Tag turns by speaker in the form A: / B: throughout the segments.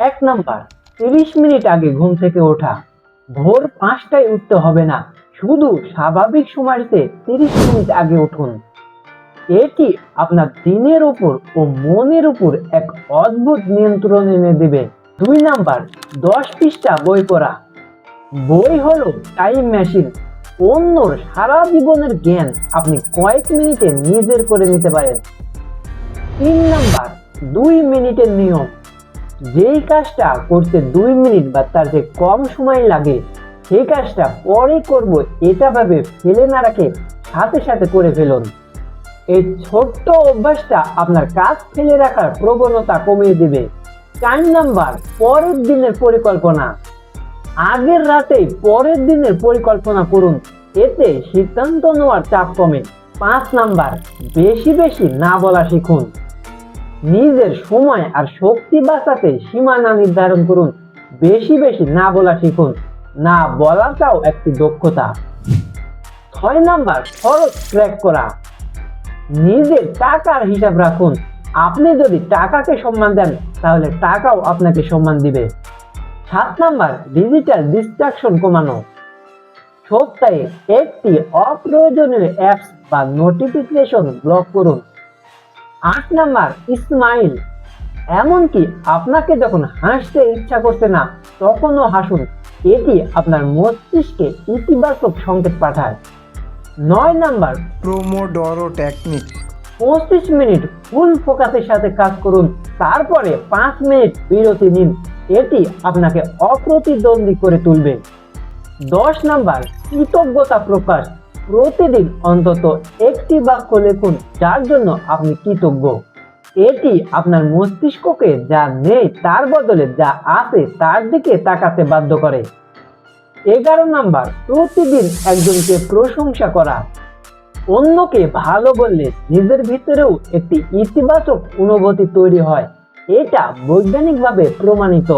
A: 1 number, 30 minute আগে ঘুম থেকে ওঠা। ভোর 5টায় উঠতে হবে না, শুধু স্বাভাবিক সময়তে 30 মিনিট আগে উঠুন। এটি আপনার দিনের উপর ও মনের উপর এক অদ্ভুত নিয়ন্ত্রণ এনে দেবে। 2 নাম্বার, 10 পৃষ্ঠা বই পড়া। বই হলো টাইম মেশিন। অন্যর সারা জীবনের জ্ঞান আপনি কয়েক মিনিটে নিজের করে নিতে পারেন। 3 নাম্বার, 2 মিনিটের নিয়ম। যেই কাজটা করতে 2 মিনিট বা তার চেয়ে কম সময় লাগে, সেই কাজটা পরে করব এটা ভাবে ফেলে না রাখে সাথে সাথে করে ফেলুন। এই ছোট্ট অভ্যাসটা আপনার কাজ ফেলে রাখার প্রবণতা কমিয়ে দেবে। 4 নাম্বার, পরের দিনের পরিকল্পনা। আগের রাতেই পরের দিনের পরিকল্পনা করুন, এতে সিদ্ধান্ত নেওয়ার চাপ কমে। 5 নাম্বার, বেশি বেশি না বলা শিখুন। নিজের সময় আর শক্তি বাঁচাতে সীমানা নির্ধারণ করুন। বেশি বেশি না বলা শিখুন। না বলাটাও একটি দক্ষতা। 6 নাম্বার, খরচ ট্র্যাক করা। নিজের টাকার হিসাব রাখুন। আপনি যদি টাকাকে সম্মান দেন, তাহলে টাকাও আপনাকে সম্মান দিবে। 7 নাম্বার, ডিজিটাল ডিস্ট্রাকশন কমানো। সপ্তাহে একটি অপ্রয়োজনীয় অ্যাপস বা নোটিফিকেশন ব্লক করুন। 8 নাম্বার, স্মাইল। এমনকি আপনাকে যখন হাসতে ইচ্ছা করছে না, তখনও হাসুন। এটি আপনার মস্তিষ্কে ইতিবাচক সংকেত পাঠায়। 9 number,
B: pomodoro technique.
A: 25 minute full ফোকাসের সাথে কাজ করুন, তারপরে 5 মিনিট বিরতি নিন। এটি আপনাকে অপ্রতিদ্বন্দ্বী করে তুলবে। 10 নাম্বার, কৃতজ্ঞতা প্রকাশ। প্রতিদিন অন্তত একটি বাক্য লিখুন যার জন্য আপনি কৃতজ্ঞ। এটি আপনার মস্তিষ্ককে যা নেই তার বদলে যা আছে তার দিকে তাকাতে বাধ্য করে। 11 নাম্বার, প্রতিদিন একজনকে প্রশংসা করা। অন্যকে ভালো বললে নিজের ভিতরেও একটি ইতিবাচক অনুভূতি তৈরি হয়। এটা বৈজ্ঞানিকভাবে প্রমাণিত।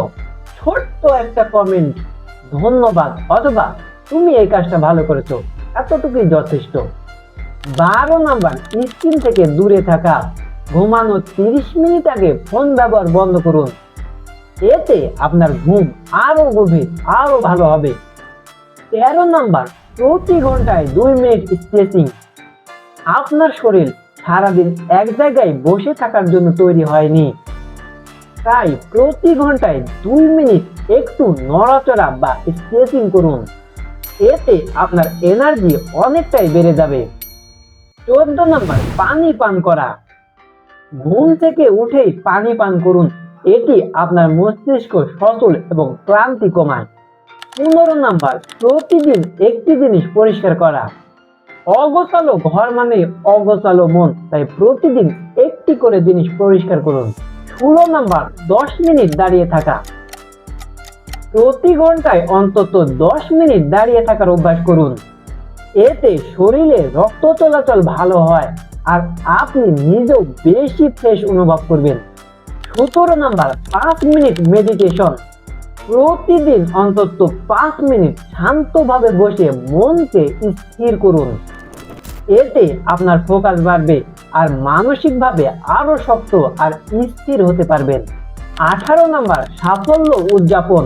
A: ছোট্ট একটা কমেন্ট, ধন্যবাদ অথবা তুমি এই কাজটা ভালো করেছো, এতটুকুই যথেষ্ট। 12 নাম্বার, স্ক্রিন থেকে দূরে থাকা। ঘুমানোর 30 মিনিট আগে ফোন ব্যবহার বন্ধ করুন। এতে আপনার ঘুম আরো গভীর, আরো ভালো হবে। 13 নাম্বার, প্রতি ঘন্টায় 2 মিনিট স্ট্রেচিং। আপনার শরীর সারাদিন এক জায়গায় বসে থাকার জন্য তৈরি হয়নি, তাই প্রতি ঘন্টায় 2 মিনিট একটু নড়াচড়া বা স্ট্রেচিং করুন। এতে আপনার এনার্জি অনেকটাই বেড়ে যাবে। 14 নাম্বার, পানি পান করা। ঘুম থেকে উঠেই পানি পান করুন। এটি আপনার মস্তিষ্ক সচল এবং ক্লান্তি কমায়। 15 নাম্বার, প্রতিদিন একটি জিনিস পরিষ্কার করা। অগোছালো ঘর মানে অগোছালো মন, তাই প্রতিদিন একটি করে জিনিস পরিষ্কার করুন। 16 নাম্বার, 10 মিনিট দাঁড়িয়ে থাকা। প্রতি ঘন্টায় অন্তত 10 মিনিট দাঁড়িয়ে থাকার অভ্যাস করুন। এতে শরীরে রক্ত চলাচল ভালো হয় আর আপনি নিজেও বেশি ফ্রেশ অনুভব করবেন। 17 নাম্বার, 5 মিনিট মেডিটেশন। প্রতিদিন অন্তত 5 মিনিট শান্তভাবে বসে মনকে স্থির করুন। এতে আপনার ফোকাস বাড়বে আর মানসিকভাবে আরো শক্ত আর স্থির হতে পারবেন। 18 নাম্বার, সাফল্য উদযাপন।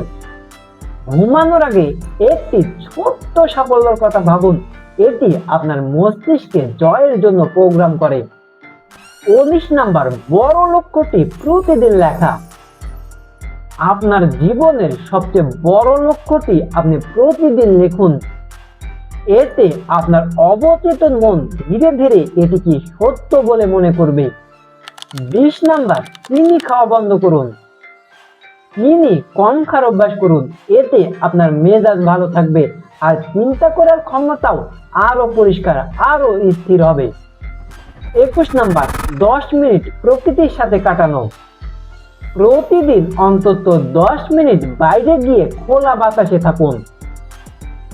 A: ঘুমানোর আগে একটি ছোট্ট সাফল্যের কথা ভাবুন। এটি আপনার মস্তিষ্কে জয়ের জন্য প্রোগ্রাম করে। 19 নাম্বার, বড় লক্ষ্যটি প্রতিদিন লেখা। আপনার জীবনের সবচেয়ে বড় লক্ষ্যটি আপনি প্রতিদিন লিখুন। এতে আপনার অবচেতন মন ধীরে ধীরে এটিকে সত্য বলে মনে করবে। 20 নাম্বার, চিনি খাওয়া বন্ধ করুন। চিনি কম খাওয়ার অভ্যাস করুন। এতে আপনার মেজাজ ভালো থাকবে আর চিন্তা করার ক্ষমতাও আরো পরিষ্কার, আরো স্থির হবে। 21 নাম্বার, 10 মিনিট প্রকৃতির সাথে কাটানো। প্রতিদিন অন্তত 10 মিনিট বাইরে গিয়ে খোলা বাতাসে থাকুন।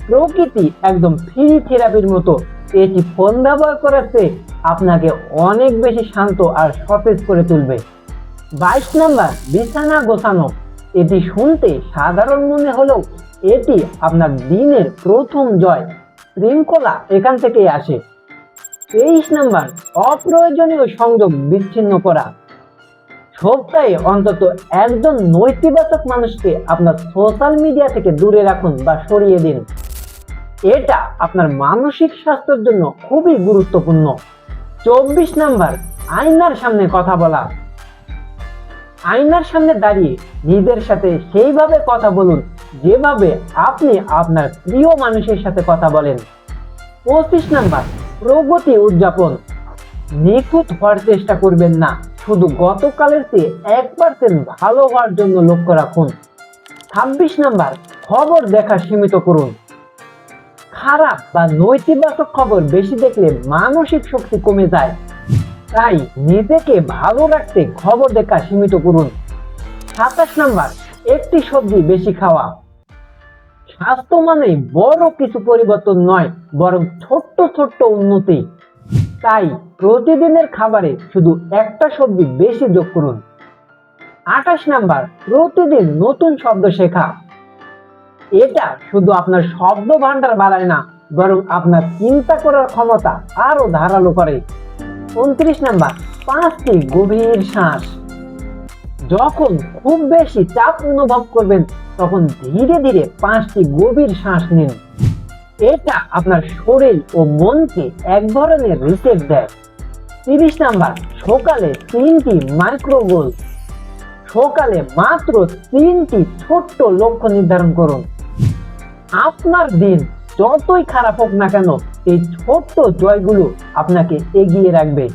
A: প্রকৃতি একদম ফ্রি থেরাপির মতো। এটি ফোন ব্যবহার করাতে আপনাকে অনেক বেশি শান্ত আর সতেজ করে তুলবে। 22 নাম্বার, বিছানা গোছানো। এটি শুনতে সাধারণ মনে হলেও এটি আপনার দিনের প্রথম জয়। শৃঙ্খলা এখান থেকেই আসে। 23 নাম্বার, অপ্রয়োজনীয় সংযোগ বিচ্ছিন্ন করা। সপ্তাহে অন্তত একজন নৈতিবাচক মানুষকে আপনার সোশ্যাল মিডিয়া থেকে দূরে রাখুন বা সরিয়ে দিন। এটা আপনার মানসিক স্বাস্থ্যের জন্য খুবই গুরুত্বপূর্ণ। 24 নাম্বার, আয়নার সামনে কথা বলা। আয়নার সামনে দাঁড়িয়ে নিজের সাথে সেইভাবে কথা বলুন যেভাবে আপনি আপনার প্রিয় মানুষের সাথে কথা বলেন। 25 নাম্বার, প্রগতি উদযাপন। নিখুঁত হওয়ার চেষ্টা করবেন না, শুধু গতকালের চেয়ে 1% ভালো হওয়ার জন্য লক্ষ্য রাখুন। 26 নাম্বার, খবর দেখা সীমিত করুন। খারাপ বা নৈতিবাচক খবর বেশি দেখলে মানসিক শক্তি কমে যায়, তাই নিজেকে ভালো রাখতে খবর দেখা সীমিত করুন। 27 নাম্বার, একটি সবজি বেশি খাওয়া। স্বাস্থ্য মানে বড় কিছু পরিবর্তন নয়, বরং ছোট্ট ছোট্ট উন্নতি। তাই প্রতিদিনের খাবারে শুধু একটা সবজি বেশি যোগ করুন। 28 নাম্বার, প্রতিদিন নতুন শব্দ শেখা। এটা শুধু আপনার শব্দ ভান্ডার বাড়ায় না, বরং আপনার চিন্তা করার ক্ষমতা আরো ধারালো করে। 29 নাম্বার, 5টি গভীর শ্বাস। যখন খুব বেশি চাপ অনুভব করবেন তখন ধীরে ধীরে 5টি গভীর শ্বাস নিন। এটা আপনার শরীর ও মনকে এক ধরনের রিসেট দেয়। 30 নাম্বার, সকালে 3টি মাইক্রো গোল। সকালে মাত্র 3টি ছোট্ট লক্ষ্য নির্ধারণ করুন। আপনার দিন যতই খারাপ হোক না কেন, এই ছোট্ট জয়গুলো আপনাকে এগিয়ে রাখবে।